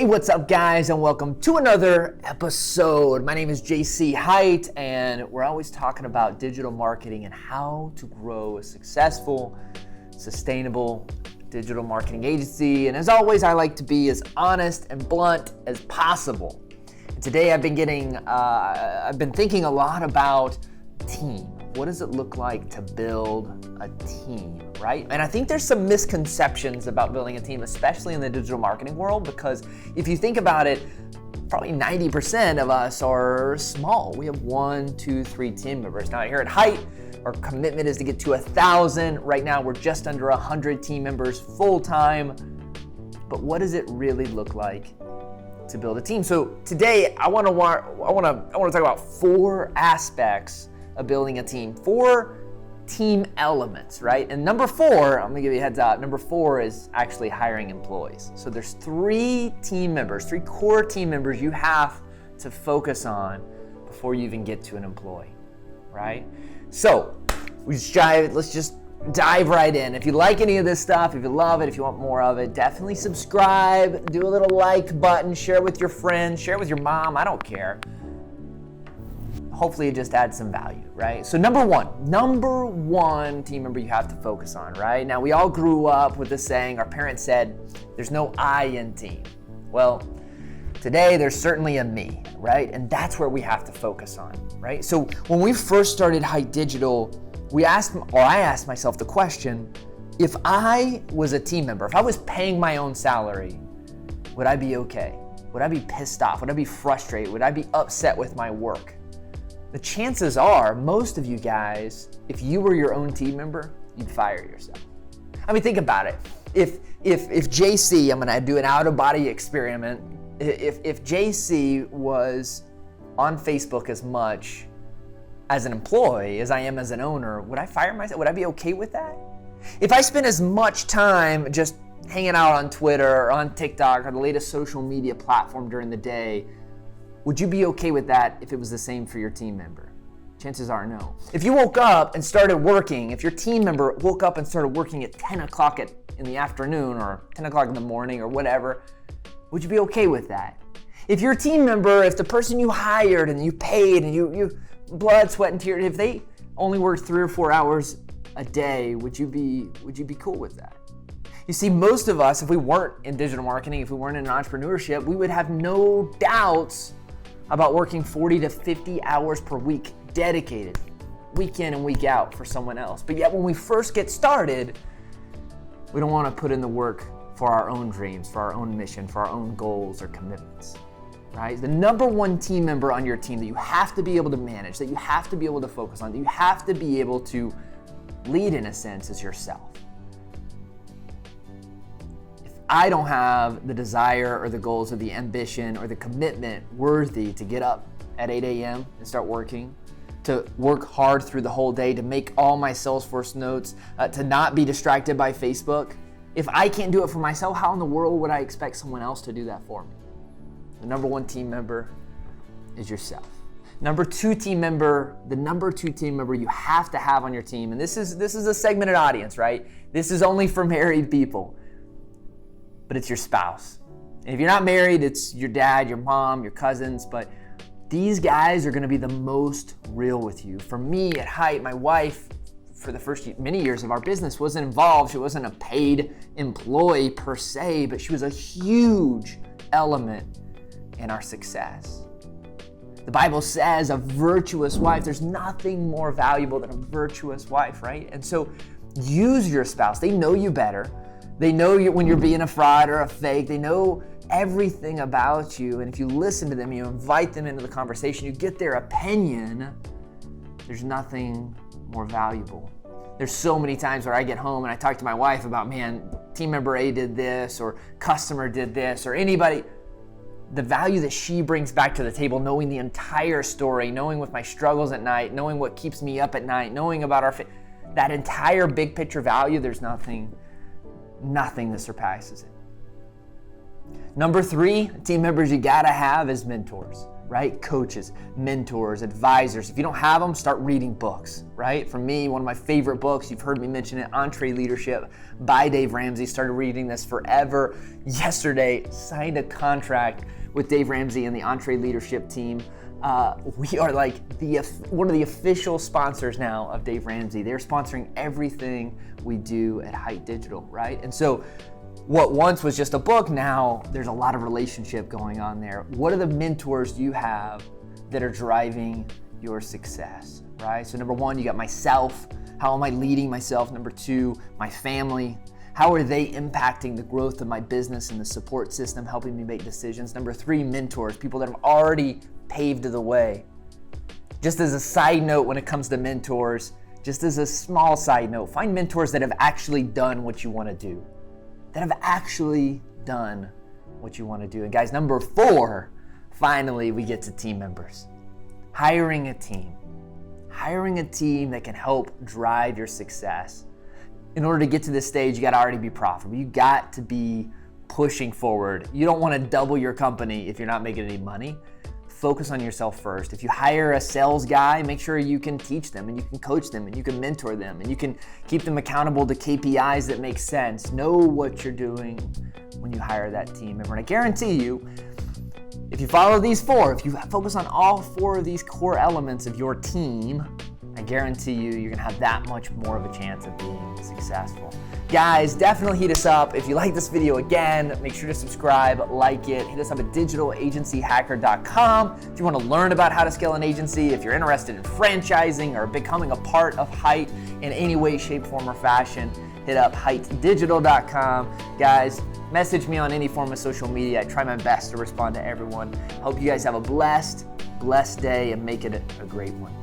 Hey, what's up, guys, and welcome to another episode. My name is JC Hite, and we're always talking about digital marketing and how to grow a successful, sustainable digital marketing agency. And as always, I like to be as honest and blunt as possible. And today, I've been thinking a lot about team. What does it look like to build a team, right? And I think there's some misconceptions about building a team, especially in the digital marketing world, because if you think about it, probably 90% of us are small. We have 1, 2, 3 team members. Now here at Hite, our commitment is to get to 1,000. Right now, we're just under 100 team members full-time. But what does it really look like to build a team? So today, I want to talk about 4 aspects of building a team, 4 team elements, right? And number 4, I'm gonna give you a heads up, number 4 is actually hiring employees. So there's 3 team members, 3 core team members you have to focus on before you even get to an employee, right? So let's just dive right in. If you like any of this stuff, if you love it, if you want more of it, definitely subscribe, do a little like button, share with your friends, share with your mom, I don't care. Hopefully it just adds some value, right? So number one team member you have to focus on, right? Now we all grew up with this saying, our parents said, there's no I in team. Well, today there's certainly a me, right? And that's where we have to focus on, right? So when we first started Hite Digital, I asked myself the question, if I was a team member, if I was paying my own salary, would I be okay? Would I be pissed off? Would I be frustrated? Would I be upset with my work? The chances are, most of you guys, if you were your own team member, you'd fire yourself. I mean, think about it. If JC, I'm gonna do an out-of-body experiment. If JC was on Facebook as much as an employee as I am as an owner, would I fire myself? Would I be okay with that? If I spent as much time just hanging out on Twitter or on TikTok or the latest social media platform during the day, would you be okay with that if it was the same for your team member? Chances are no. If you woke up and started working, if your team member woke up and started working at 10 o'clock in the afternoon or 10 o'clock in the morning or whatever, would you be okay with that? If your team member, if the person you hired and you paid and you blood, sweat, and tears, if they only worked 3 or 4 hours a day, would you be cool with that? You see, most of us, if we weren't in digital marketing, if we weren't in entrepreneurship, we would have no doubts about working 40 to 50 hours per week, dedicated, week in and week out for someone else. But yet when we first get started, we don't want to put in the work for our own dreams, for our own mission, for our own goals or commitments, right? The number one team member on your team that you have to be able to manage, that you have to be able to focus on, that you have to be able to lead in a sense is yourself. I don't have the desire or the goals or the ambition or the commitment worthy to get up at 8 a.m. and start working, to work hard through the whole day, to make all my Salesforce notes, to not be distracted by Facebook. If I can't do it for myself, how in the world would I expect someone else to do that for me? The number one team member is yourself. The number two team member you have to have on your team, and this is a segmented audience, right? This is only for married people. But it's your spouse. And if you're not married, it's your dad, your mom, your cousins, but these guys are gonna be the most real with you. For me at Hite, my wife, for the first many years of our business, wasn't involved. She wasn't a paid employee per se, but she was a huge element in our success. The Bible says a virtuous wife, there's nothing more valuable than a virtuous wife, right? And so use your spouse. They know you better. They know you when you're being a fraud or a fake. They know everything about you. And if you listen to them, you invite them into the conversation, you get their opinion, there's nothing more valuable. There's so many times where I get home and I talk to my wife about, man, team member A did this or customer did this or anybody. The value that she brings back to the table, knowing the entire story, knowing with my struggles at night, knowing what keeps me up at night, knowing about that entire big picture value, there's nothing that surpasses it. Number 3, team members you gotta have is mentors. right? Coaches, mentors, advisors. If you don't have them, start reading books, right? For me, one of my favorite books, you've heard me mention it, EntreLeadership by Dave Ramsey. Started reading this forever. Yesterday, signed a contract with Dave Ramsey and the EntreLeadership team. We are like one of the official sponsors now of Dave Ramsey. They're sponsoring everything we do at Hite Digital, right? And so what once was just a book, now there's a lot of relationship going on there. What are the mentors you have that are driving your success, right? So number one, you got myself. How am I leading myself? Number two, my family. How are they impacting the growth of my business and the support system, helping me make decisions? Number three, mentors, people that have already paved the way. Just as a side note, when it comes to mentors, just as a small side note, find mentors that have actually done what you want to do. And guys, number four, finally, we get to team members. Hiring a team that can help drive your success. In order to get to this stage, you got to already be profitable. You got to be pushing forward. You don't want to double your company if you're not making any money. Focus on yourself first. If you hire a sales guy, make sure you can teach them and you can coach them and you can mentor them and you can keep them accountable to KPIs that make sense. Know what you're doing when you hire that team member. And I guarantee you, if you follow these four, if you focus on all four of these core elements of your team, I guarantee you, you're gonna have that much more of a chance of being successful. Guys, definitely hit us up. If you like this video, again, make sure to subscribe, like it. Hit us up at digitalagencyhacker.com. If you want to learn about how to scale an agency, if you're interested in franchising or becoming a part of Hite in any way, shape, form, or fashion, hit up hitedigital.com. Guys, message me on any form of social media. I try my best to respond to everyone. Hope you guys have a blessed day and make it a great one.